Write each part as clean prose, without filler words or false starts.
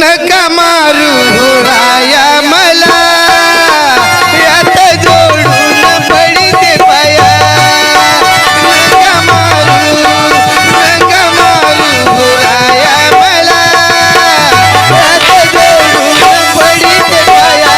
नका मारू राया मला यात जोडून पडिते पाया नका मारू राया मला यात जोडून पडिते पाया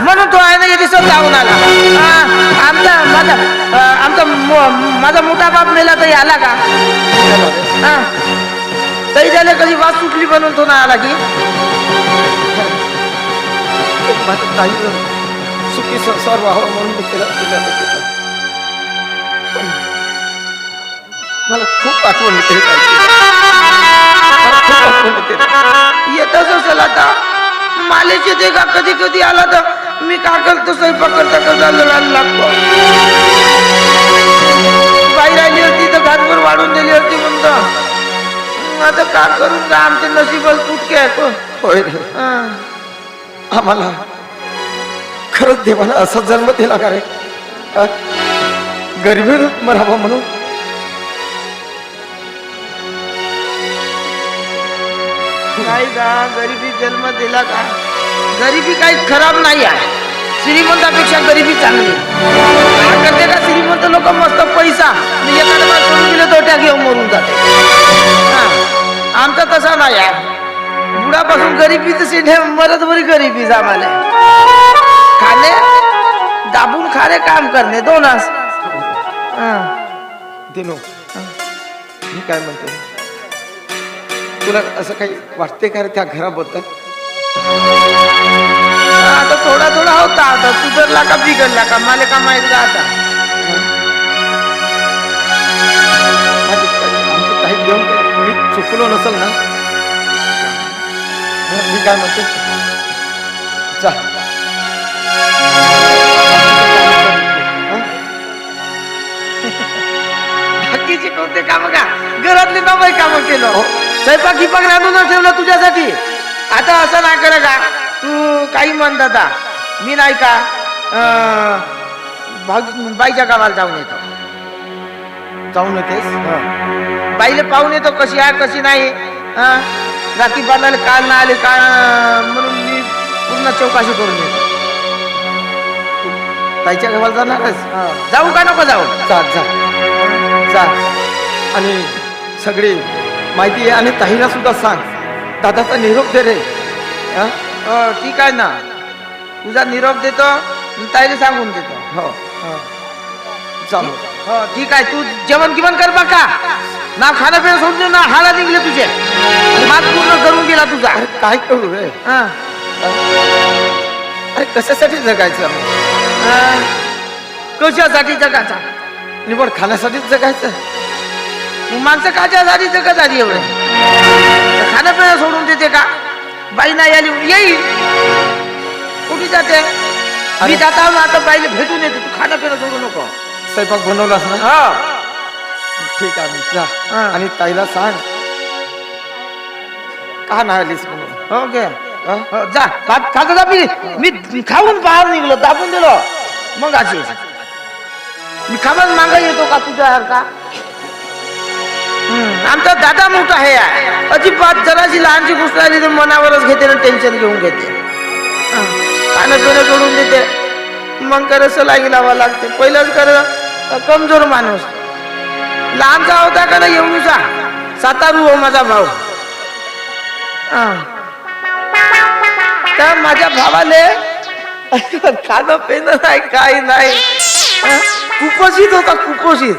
म्हणून तो आहे ना हे दिसत जाऊन आला. माझा मोठा बाप मेला तरी आला का? तरी त्याला कधी वास सुटली म्हणून तो नाही आला की सुखी संसार व्हावा म्हणून मला खूप आठवण येते. येतच असेल आता मालेच येते का कधी कधी आला तर मी का करतो स्वयंपाक करता करता लढायला लागतो. बाई राहिली होती तर घाटभर वाढून दिली होती म्हणतो. आता का करून का आमचे नशीबच फुटके आहे. आम्हाला खरंच देवाला असा जन्म दिला का रे? गरिबीत मरावा म्हणून? नाही का गरिबी जन्म दिला का? गरिबी काही खराब नाही आहे, श्रीमंतापेक्षा गरिबी चांगली. काय करते का श्रीमंत लोक मस्त पैसा आणि एखाद्या माणूस सोडून दिले तोट्या घेऊन मरून जाते. हा, आमचा तसा नाही आहे. बुडापासून गरिबी तशी मरत बरी गरिबी आम्हाला. खाणे दाबून खाणे काम करणे दोनच. दिनो, मी काय म्हणतो, तुला असं काही वाटते का रे त्या घराबद्दल? आता थोडा थोडा होता, आता सुधारला का बिघडला का मला का माहित का आता. आमचं काही घेऊन मी चुकलो नसल ना? मी काय म्हणते, जा. बाकीचे कोणते काम का? घरातले नवय काम केलं. हो. स्वयंपाक गिपाक रांधून ठेवलं तुझ्यासाठी. आता असं नाही करा का तू काही म्हणत आता मी नाही का बाईच्या गावाला जाऊन येतो. जाऊन येतेस? बाईला पाहून येतो कशी आहे कशी नाही. राखी बांधायला काल नाही आले का म्हणून मी पूर्ण चौकशी करून येतो. ताईच्या गावाला जाणारच? जाऊ का नको जाऊ? जा जा जा. आणि सगळी माहिती आहे आणि ताईला सुद्धा सांग दादाचा निरोप दे रे. ठीक आहे ना, तुझा निरोप देतो ताईला सांगून देतो. हो चालू. हो ठीक आहे. तू जेवण गिवण कर बघा ना, खाणं पिणं सोडून ना हाडा निघले तुझे, हात पूर्ण करून गेला तुझा. अरे काय करू रे? अरे कशासाठी जगायचं? कशासाठी जगाचा? निवड खाण्यासाठीच जगायचं? माणसं काच्यासाठी जगत आली एवढे? खाणं पिणं सोडून देते का? बाई नाही आली येईल कुठे जाते? मी जात आहो ना, आता बाईला भेटून येते. तू खाणं पिणं सोडू नको. स्वयंपाक बनवलास ना? हा ठीक आहे मग जा. आणि ताईला सांग का नाही आलीस म्हणून. ओके जा. भात खातो जा. मी खाऊन बाहेर निघलो, दाबून दिलो. मग अशी मी खाऊन मागा येतो का तुझ्या का? आमचा दादा मोठा आहे. अजिबात जराशी लहानशी गोष्ट आली तर मनावरच घेते ना, टेन्शन घेऊन घेते. खाणं पिणं सोडून देते. मग कर सलागी लावा लागते. पहिलंच कर कमजोर माणूस. लहानचा होता का ना एवढूसा सातारू हो माझा भाऊ. तर माझ्या भावाले खाणं पिणं नाही काही नाही. कुपोषित होता कुपोषित.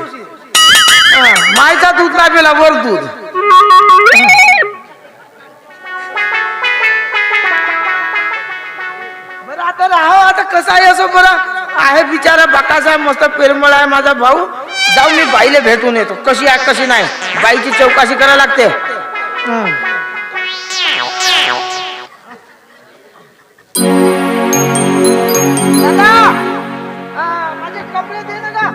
मायचा दूध नाही पेला वर दूध. बरं आता राहा. आता कसं आहे असं बरं आहे बिचारा बाकासा मस्त पेरमळ आहे माझा भाऊ. जाऊन मी बाईला भेटून येतो कशी आहे कशी नाही. बाईची चौकशी करायला लागते. दादा माझे कपडे दे ना का?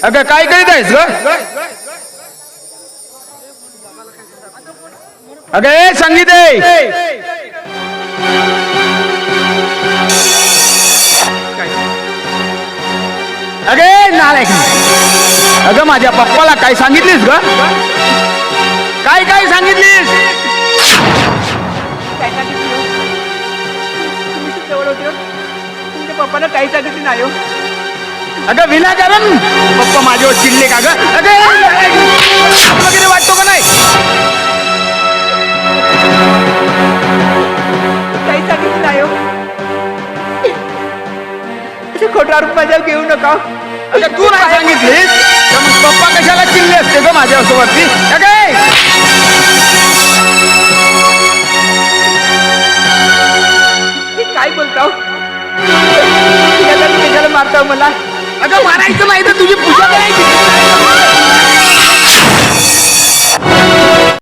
अगं काय करीत आहेस ग? अगं ए संगीत अगे नालायक. अगं माझ्या पप्पाला काय सांगितलीस ग? काय काय सांगितलीस? तुमच्या पप्पाला काही सांगितली नाही हो. अगं विनाकारण पप्पा माझ्यावर चिडले का ग? अगं वगैरे वाटतो का नाही? काही सांगितलं नाही हो. असं खोटा आरोप माझ्यावर घेऊ नका. अगं तू नाही सांगितलीस तर मग पप्पा कशाला चिडले असते ग माझ्यासोबतती? काय बोलताव? कशाला मारताव मला? अगं मारायचं नाही तर तुझी पूजा करायची.